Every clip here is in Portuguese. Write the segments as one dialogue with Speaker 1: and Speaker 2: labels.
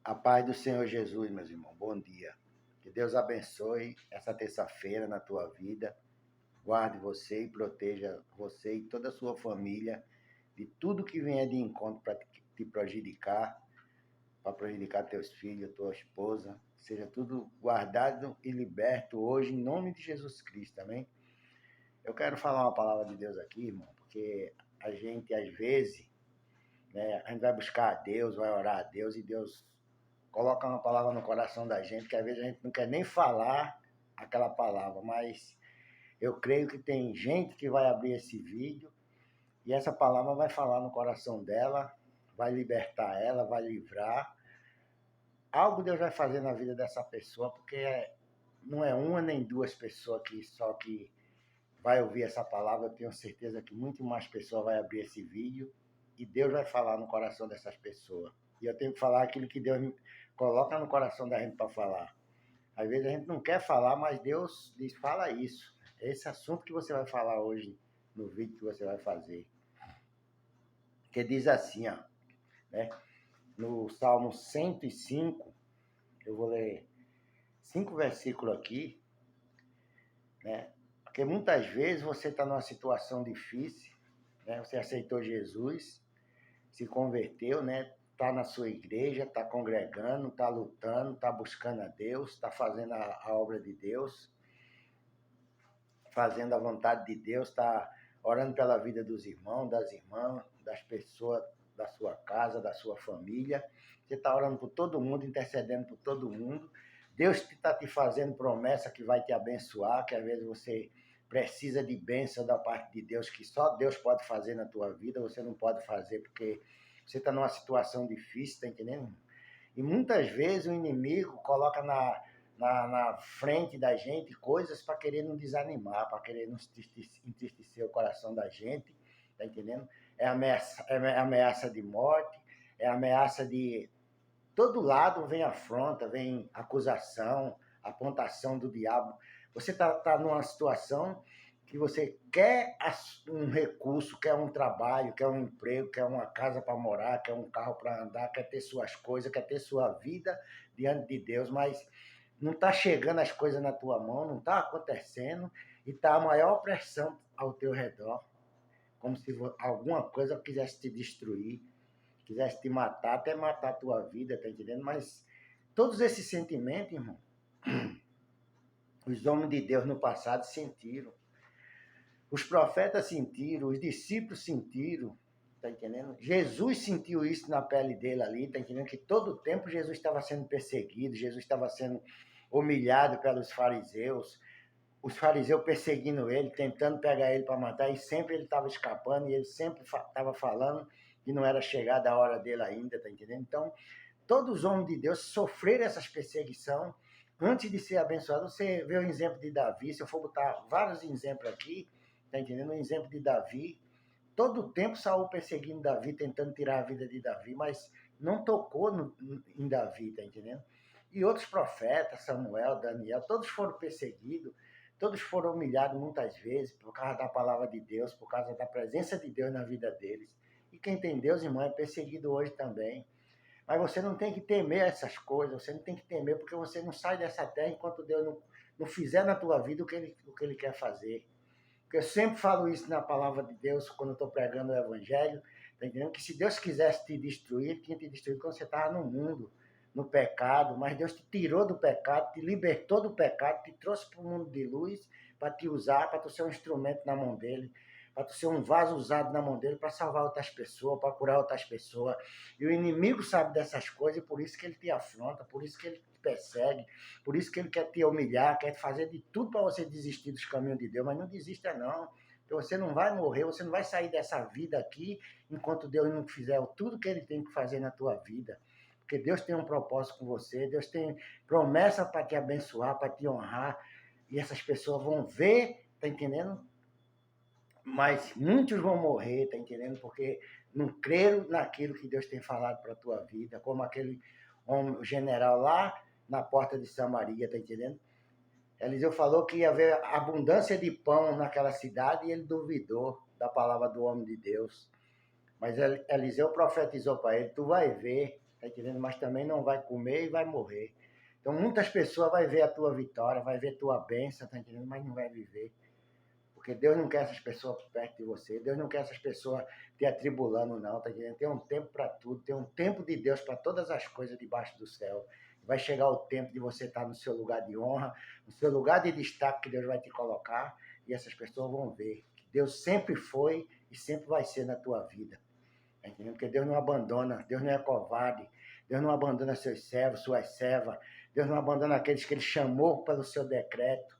Speaker 1: A paz do Senhor Jesus, meus irmãos. Bom dia. Que Deus abençoe essa terça-feira na tua vida. Guarde você e proteja você e toda a sua família de tudo que vier de encontro para te prejudicar, para prejudicar teus filhos, tua esposa. Seja tudo guardado e liberto hoje, em nome de Jesus Cristo, amém? Eu quero falar uma palavra de Deus aqui, irmão, porque a gente, às vezes, né, a gente vai buscar a Deus, vai orar a Deus e Deus coloca uma palavra no coração da gente, que às vezes a gente não quer nem falar aquela palavra, mas eu creio que tem gente que vai abrir esse vídeo e essa palavra vai falar no coração dela, vai libertar ela, vai livrar. Algo Deus vai fazer na vida dessa pessoa, porque não é uma nem duas pessoas que vai ouvir essa palavra. Eu tenho certeza que muito mais pessoas vai abrir esse vídeo e Deus vai falar no coração dessas pessoas. E eu tenho que falar aquilo que Deus coloca no coração da gente para falar. Às vezes a gente não quer falar, mas Deus diz, fala isso. É esse assunto que você vai falar hoje no vídeo que você vai fazer. Que diz assim, ó, né? No Salmo 105, eu vou ler 5 versículos aqui, né? Porque muitas vezes você está numa situação difícil, né? Você aceitou Jesus, se converteu, né? Está na sua igreja, está congregando, está lutando, está buscando a Deus, está fazendo a obra de Deus, fazendo a vontade de Deus, está orando pela vida dos irmãos, das irmãs, das pessoas da sua casa, da sua família. Você está orando por todo mundo, intercedendo por todo mundo. Deus está te fazendo promessa que vai te abençoar, que às vezes você precisa de bênção da parte de Deus, que só Deus pode fazer na tua vida, você não pode fazer porque você está numa situação difícil, está entendendo? E muitas vezes o inimigo coloca na frente da gente coisas para querer nos desanimar, para querer nos entristecer o coração da gente, tá entendendo? É ameaça de morte, é ameaça de... Todo lado vem afronta, vem acusação, apontação do diabo. Você está numa situação que você quer um recurso, quer um trabalho, quer um emprego, quer uma casa para morar, quer um carro para andar, quer ter suas coisas, quer ter sua vida diante de Deus, mas não está chegando as coisas na tua mão, não está acontecendo e está a maior pressão ao teu redor, como se alguma coisa quisesse te destruir, quisesse te matar, até matar a tua vida, tá entendendo? Mas todos esses sentimentos, irmão, os homens de Deus no passado sentiram. Os profetas sentiram, os discípulos sentiram, tá entendendo? Jesus sentiu isso na pele dele ali, tá entendendo? Que todo o tempo Jesus estava sendo perseguido, Jesus estava sendo humilhado pelos fariseus, os fariseus perseguindo ele, tentando pegar ele para matar, e sempre ele estava escapando, e ele sempre estava falando que não era chegada a hora dele ainda, tá entendendo? Então, todos os homens de Deus sofreram essas perseguições antes de ser abençoados. Você vê o exemplo de Davi, se eu for botar vários exemplos aqui, tá entendendo? O exemplo de Davi, todo o tempo Saul perseguindo Davi, tentando tirar a vida de Davi, mas não tocou em Davi, tá entendendo? E outros profetas, Samuel, Daniel, todos foram perseguidos, todos foram humilhados muitas vezes por causa da palavra de Deus, por causa da presença de Deus na vida deles. E quem tem Deus, irmão, é perseguido hoje também. Mas você não tem que temer essas coisas, você não tem que temer, porque você não sai dessa terra enquanto Deus não fizer na tua vida o que ele quer fazer. Porque eu sempre falo isso na palavra de Deus, quando eu estou pregando o evangelho, tá entendendo? Que se Deus quisesse te destruir, ele tinha te destruído quando você estava no mundo, no pecado, mas Deus te tirou do pecado, te libertou do pecado, te trouxe para o mundo de luz, para te usar, para tu ser um instrumento na mão dele, para tu ser um vaso usado na mão dele, para salvar outras pessoas, para curar outras pessoas. E o inimigo sabe dessas coisas, e por isso que ele te afronta, por isso que ele te persegue, por isso que ele quer te humilhar, quer fazer de tudo para você desistir dos caminhos de Deus, mas não desista não. Porque você não vai morrer, você não vai sair dessa vida aqui enquanto Deus não fizer tudo que ele tem que fazer na tua vida. Porque Deus tem um propósito com você, Deus tem promessa para te abençoar, para te honrar, e essas pessoas vão ver, tá entendendo? Mas muitos vão morrer, tá entendendo? Porque não creram naquilo que Deus tem falado para a tua vida, como aquele homem, o general lá na porta de Samaria, tá entendendo? Eliseu falou que ia haver abundância de pão naquela cidade e ele duvidou da palavra do homem de Deus. Mas Eliseu profetizou para ele, tu vai ver, tá entendendo? Mas também não vai comer e vai morrer. Então muitas pessoas vai ver a tua vitória, vai ver a tua bênção, tá entendendo? Mas não vai viver. Porque Deus não quer essas pessoas perto de você, Deus não quer essas pessoas te atribulando, não, tá entendendo? Tem um tempo para tudo, tem um tempo de Deus para todas as coisas debaixo do céu. Vai chegar o tempo de você estar no seu lugar de honra, no seu lugar de destaque que Deus vai te colocar, e essas pessoas vão ver que Deus sempre foi e sempre vai ser na tua vida. Tá entendendo? Porque Deus não abandona, Deus não é covarde, Deus não abandona seus servos, suas servas, Deus não abandona aqueles que Ele chamou pelo seu decreto,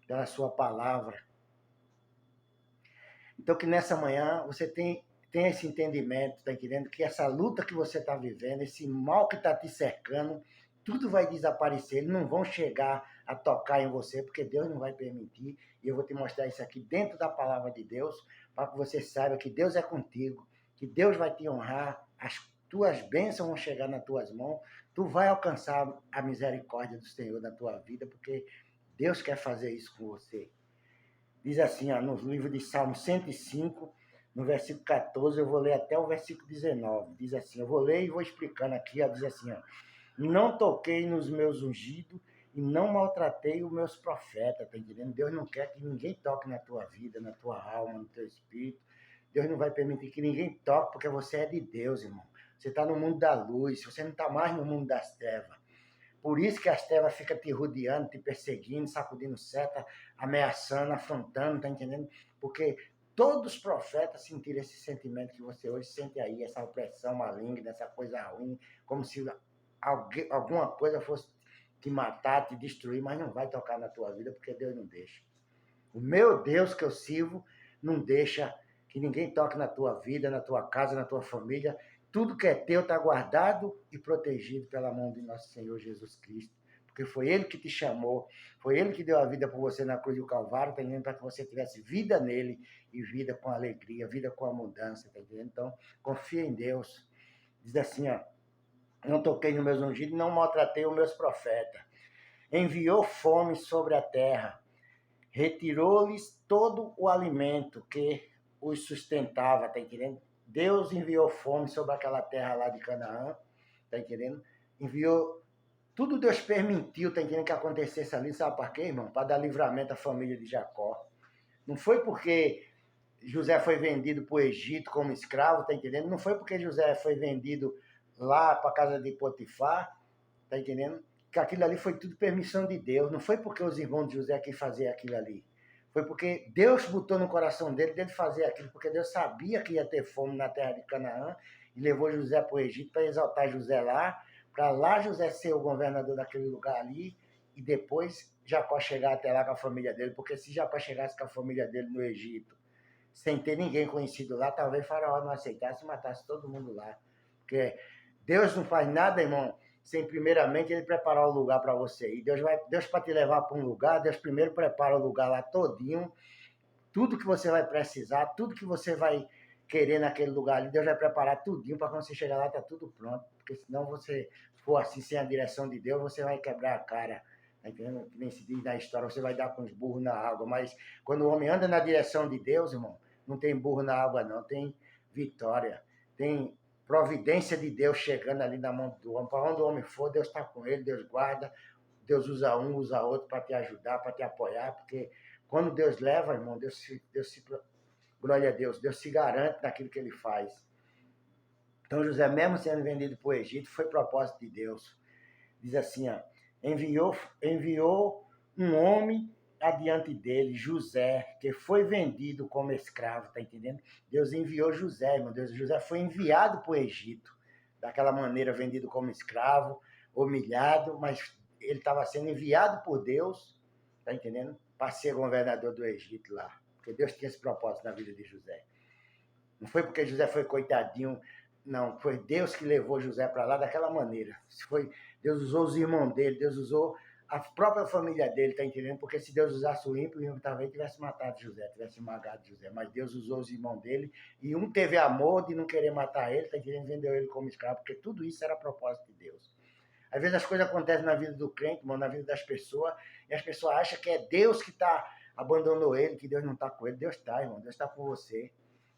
Speaker 1: pela sua palavra. Então, que nessa manhã você tem esse entendimento, tá entendendo? Que essa luta que você está vivendo, esse mal que está te cercando, tudo vai desaparecer. Eles não vão chegar a tocar em você, porque Deus não vai permitir. E eu vou te mostrar isso aqui dentro da palavra de Deus, para que você saiba que Deus é contigo, que Deus vai te honrar, as tuas bênçãos vão chegar nas tuas mãos, tu vai alcançar a misericórdia do Senhor na tua vida, porque Deus quer fazer isso com você. Diz assim, ó, no livro de Salmo 105, no versículo 14, eu vou ler até o versículo 19. Diz assim, eu vou ler e vou explicando aqui, ó, diz assim, ó, não toquei nos meus ungidos e não maltratei os meus profetas, tá entendendo? Deus não quer que ninguém toque na tua vida, na tua alma, no teu espírito. Deus não vai permitir que ninguém toque, porque você é de Deus, irmão. Você está no mundo da luz, você não está mais no mundo das trevas. Por isso que as trevas ficam te rodeando, te perseguindo, sacudindo seta, ameaçando, afrontando, tá entendendo? Porque todos os profetas sentiram esse sentimento que você hoje sente aí, essa opressão maligna, essa coisa ruim, como se alguma coisa fosse te matar, te destruir, mas não vai tocar na tua vida, porque Deus não deixa. O meu Deus que eu sirvo não deixa que ninguém toque na tua vida, na tua casa, na tua família. Tudo que é teu está guardado e protegido pela mão de nosso Senhor Jesus Cristo. Porque foi Ele que te chamou, foi Ele que deu a vida por você na cruz do Calvário, tá entendendo? Para que você tivesse vida nele e vida com alegria, vida com abundância, tá entendendo? Então, confia em Deus. Diz assim, ó, não toquei nos meus ungidos, não maltratei os meus profetas. Enviou fome sobre a terra, retirou-lhes todo o alimento que os sustentava, tá entendendo? Deus enviou fome sobre aquela terra lá de Canaã, tá entendendo? Enviou, tudo Deus permitiu, tá entendendo, que acontecesse ali, sabe para quê, irmão? Para dar livramento à família de Jacó. Não foi porque José foi vendido para o Egito como escravo, tá entendendo? Não foi porque José foi vendido lá para a casa de Potifar, tá entendendo? Que aquilo ali foi tudo permissão de Deus. Não foi porque os irmãos de José quis fazer aquilo ali. Foi porque Deus botou no coração dele fazer aquilo, porque Deus sabia que ia ter fome na terra de Canaã e levou José para o Egito para exaltar José lá, para lá José ser o governador daquele lugar ali e depois Jacó chegar até lá com a família dele, porque se Jacó chegasse com a família dele no Egito, sem ter ninguém conhecido lá, talvez Faraó não aceitasse e matasse todo mundo lá. Porque Deus não faz nada, irmão, sem primeiramente Ele preparar o lugar para você. E Deus para te levar para um lugar, Deus primeiro prepara o lugar lá todinho, tudo que você vai precisar, tudo que você vai querer naquele lugar ali, Deus vai preparar tudinho para quando você chegar lá, tá tudo pronto. Porque senão você for assim sem a direção de Deus, você vai quebrar a cara. Tá entendendo? Que nem se diz na história, você vai dar com os burros na água. Mas quando o homem anda na direção de Deus, irmão, não tem burro na água não, tem vitória, tem providência de Deus chegando ali na mão do homem. Para onde o homem for, Deus está com ele, Deus guarda, Deus usa um, usa outro para te ajudar, para te apoiar, porque quando Deus leva, irmão, glória a Deus, Deus se garante naquilo que ele faz. Então José, mesmo sendo vendido para o Egito, foi propósito de Deus. Diz assim, ó, enviou um homem adiante dele, José, que foi vendido como escravo, tá entendendo? Deus enviou José, irmão. José foi enviado para o Egito, daquela maneira, vendido como escravo, humilhado, mas ele estava sendo enviado por Deus, tá entendendo? Para ser governador do Egito lá. Porque Deus tinha esse propósito na vida de José. Não foi porque José foi coitadinho, não. Foi Deus que levou José para lá daquela maneira. Deus usou os irmãos dele, Deus usou a própria família dele, tá entendendo? Porque se Deus usasse o ímpio talvez tivesse matado José, tivesse esmagado José. Mas Deus usou os irmãos dele e um teve amor de não querer matar ele, tá entendendo? Vendeu ele como escravo, porque tudo isso era propósito de Deus. Às vezes as coisas acontecem na vida do crente, mano, na vida das pessoas, e as pessoas acham que é Deus que abandonou ele, que Deus não está com ele. Deus está, irmão, Deus está com você.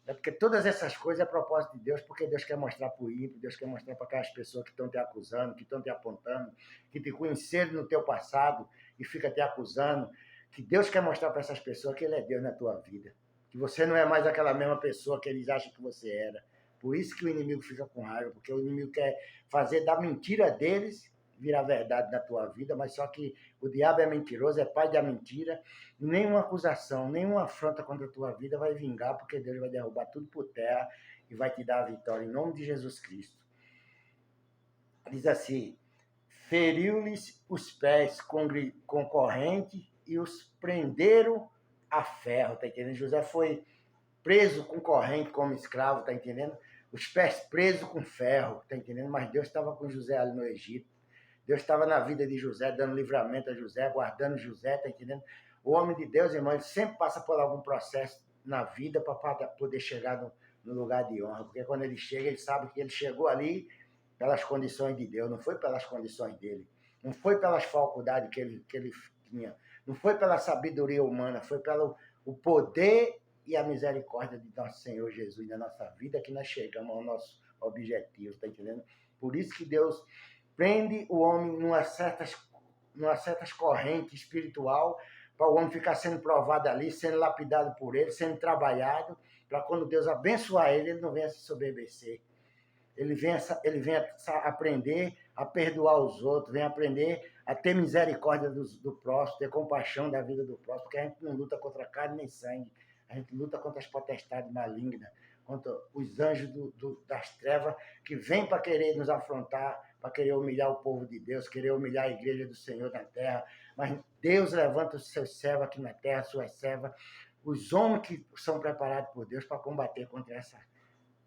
Speaker 1: É porque todas essas coisas é propósito de Deus, porque Deus quer mostrar para o ímpio, Deus quer mostrar para aquelas pessoas que estão te acusando, que estão te apontando, que te conheceram no teu passado e fica te acusando, que Deus quer mostrar para essas pessoas que Ele é Deus na tua vida, que você não é mais aquela mesma pessoa que eles acham que você era. Por isso que o inimigo fica com raiva, porque o inimigo quer fazer da mentira deles virar verdade na tua vida, mas só que o diabo é mentiroso, é pai da mentira. Nenhuma acusação, nenhuma afronta contra a tua vida vai vingar, porque Deus vai derrubar tudo por terra e vai te dar a vitória, em nome de Jesus Cristo. Diz assim, feriu-lhes os pés com corrente e os prenderam a ferro, tá entendendo? José foi preso com corrente como escravo, tá entendendo? Os pés presos com ferro, tá entendendo? Mas Deus estava com José ali no Egito. Deus estava na vida de José, dando livramento a José, guardando José, tá entendendo? O homem de Deus, irmão, ele sempre passa por algum processo na vida para poder chegar no lugar de honra. Porque quando ele chega, ele sabe que ele chegou ali pelas condições de Deus, não foi pelas condições dele. Não foi pelas faculdades que ele tinha. Não foi pela sabedoria humana, foi pelo o poder e a misericórdia de nosso Senhor Jesus na nossa vida que nós chegamos ao nosso objetivo, tá entendendo? Por isso que Deus prende o homem numa certas correntes espiritual, para o homem ficar sendo provado ali, sendo lapidado por ele, sendo trabalhado, para quando Deus abençoar ele, ele não venha se soberbecer. Ele vem aprender a perdoar os outros, vem aprender a ter misericórdia do próximo, ter compaixão da vida do próximo, porque a gente não luta contra carne nem sangue, a gente luta contra as potestades malignas, contra os anjos das trevas que vêm para querer nos afrontar, para querer humilhar o povo de Deus, querer humilhar a igreja do Senhor na terra. Mas Deus levanta os seus servos aqui na terra, suas servas, os homens que são preparados por Deus para combater contra essa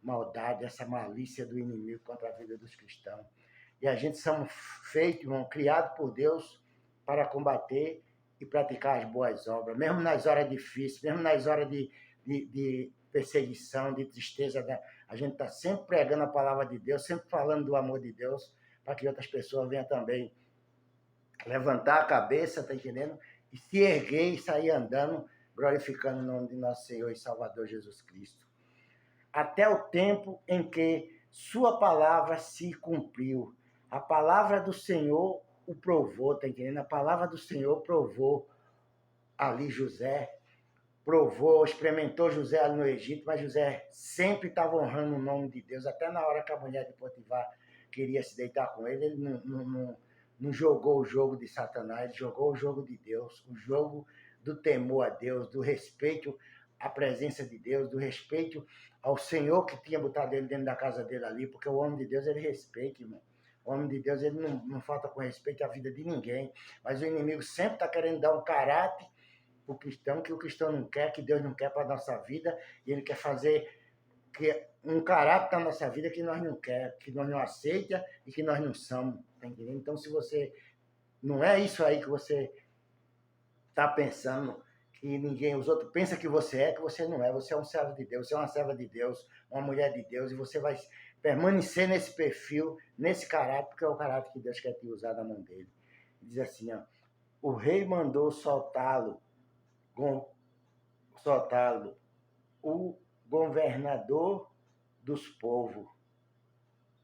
Speaker 1: maldade, essa malícia do inimigo contra a vida dos cristãos. E a gente somos feitos, irmão, criados por Deus para combater e praticar as boas obras, mesmo nas horas difíceis, mesmo nas horas de perseguição, de tristeza. A gente está sempre pregando a palavra de Deus, sempre falando do amor de Deus, para que outras pessoas venham também levantar a cabeça, tá entendendo? E se erguer e sair andando, glorificando o nome de nosso Senhor e Salvador Jesus Cristo. Até o tempo em que sua palavra se cumpriu. A palavra do Senhor o provou, tá entendendo? A palavra do Senhor provou ali José, provou, experimentou José ali no Egito, mas José sempre estava honrando o nome de Deus, até na hora que a mulher de Potifar queria se deitar com ele, ele não jogou o jogo de Satanás, ele jogou o jogo de Deus, o jogo do temor a Deus, do respeito à presença de Deus, do respeito ao Senhor que tinha botado ele dentro da casa dele ali, porque o homem de Deus, ele respeita, irmão. O homem de Deus, ele não falta com respeito à vida de ninguém, mas o inimigo sempre está querendo dar um caráter para o cristão, que o cristão não quer, que Deus não quer para a nossa vida, e ele quer fazer um caráter na nossa vida que nós não quer, que nós não aceita e que nós não somos, tá entendendo? Então, se você não é isso aí que você está pensando, que ninguém, os outros pensam que você não é, você é um servo de Deus, você é uma serva de Deus, uma mulher de Deus, e você vai permanecer nesse perfil, nesse caráter, porque é o caráter que Deus quer te usar na mão dele. Diz assim, ó, o rei mandou soltá-lo, o governador dos povos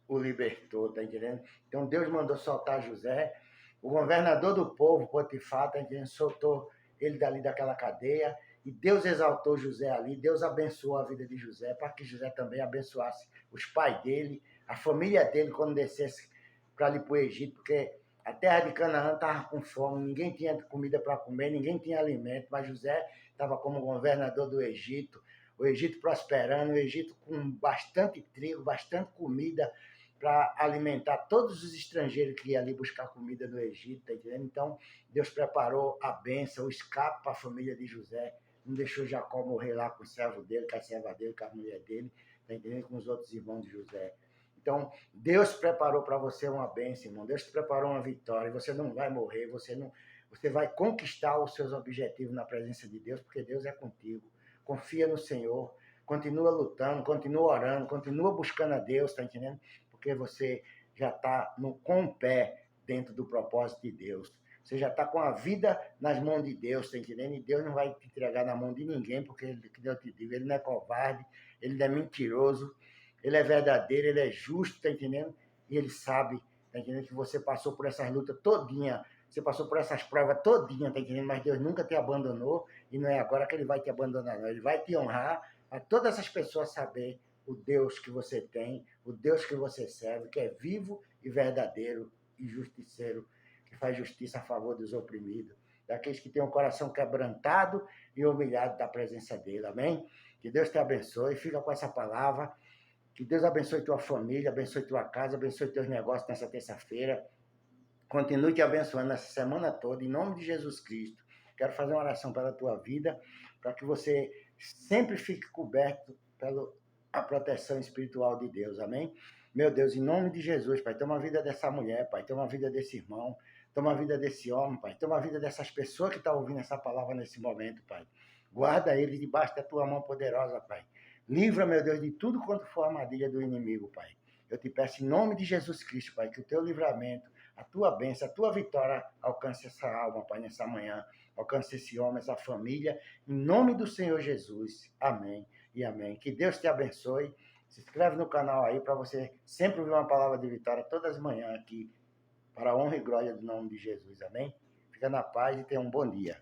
Speaker 1: o libertou, tá entendendo? Então Deus mandou soltar José, o governador do povo, Potifar, tá entendendo? Soltou ele dali daquela cadeia, e Deus exaltou José ali, Deus abençoou a vida de José, para que José também abençoasse os pais dele, a família dele, quando descesse para ali para o Egito, porque a terra de Canaã estava com fome, ninguém tinha comida para comer, ninguém tinha alimento, mas José estava como governador do Egito, o Egito prosperando, o Egito com bastante trigo, bastante comida para alimentar todos os estrangeiros que iam ali buscar comida no Egito, tá entendendo? Então, Deus preparou a bênção, o escape para a família de José, não deixou Jacó morrer lá com o servo dele, com a serva dele, com a mulher dele, tá entendendo? Com os outros irmãos de José. Então, Deus preparou para você uma bênção, irmão. Deus te preparou uma vitória. Você não vai morrer, você vai conquistar os seus objetivos na presença de Deus, porque Deus é contigo. Confia no Senhor, continua lutando, continua orando, continua buscando a Deus, tá entendendo? Porque você já está com o pé dentro do propósito de Deus. Você já está com a vida nas mãos de Deus, tá entendendo? E Deus não vai te entregar na mão de ninguém, porque, que Deus te diga, ele não é covarde, ele não é mentiroso, ele é verdadeiro, ele é justo, tá entendendo? E ele sabe, tá entendendo? Que você passou por essas lutas todinha, você passou por essas provas todinha, tá entendendo? Mas Deus nunca te abandonou e não é agora que ele vai te abandonar, não. Ele vai te honrar a todas essas pessoas saber o Deus que você tem, o Deus que você serve, que é vivo e verdadeiro e justiceiro, que faz justiça a favor dos oprimidos, daqueles que têm o coração quebrantado e humilhado da presença dele, amém? Que Deus te abençoe, fica com essa palavra, que Deus abençoe tua família, abençoe tua casa, abençoe teus negócios nessa terça-feira, continue te abençoando essa semana toda, em nome de Jesus Cristo. Quero fazer uma oração pela tua vida, para que você sempre fique coberto pela proteção espiritual de Deus, amém? Meu Deus, em nome de Jesus, Pai, toma a vida dessa mulher, Pai, toma a vida desse irmão, toma a vida desse homem, Pai, toma a vida dessas pessoas que estão ouvindo essa palavra nesse momento, Pai. Guarda ele debaixo da tua mão poderosa, Pai. Livra, meu Deus, de tudo quanto for armadilha do inimigo, Pai. Eu te peço em nome de Jesus Cristo, Pai, que o teu livramento, a tua bênção, a tua vitória alcance essa alma, Pai, nessa manhã. Alcance esse homem, essa família, em nome do Senhor Jesus. Amém e amém. Que Deus te abençoe. Se inscreve no canal aí para você sempre ouvir uma palavra de vitória todas as manhãs aqui, para a honra e glória do nome de Jesus. Amém? Fica na paz e tenha um bom dia.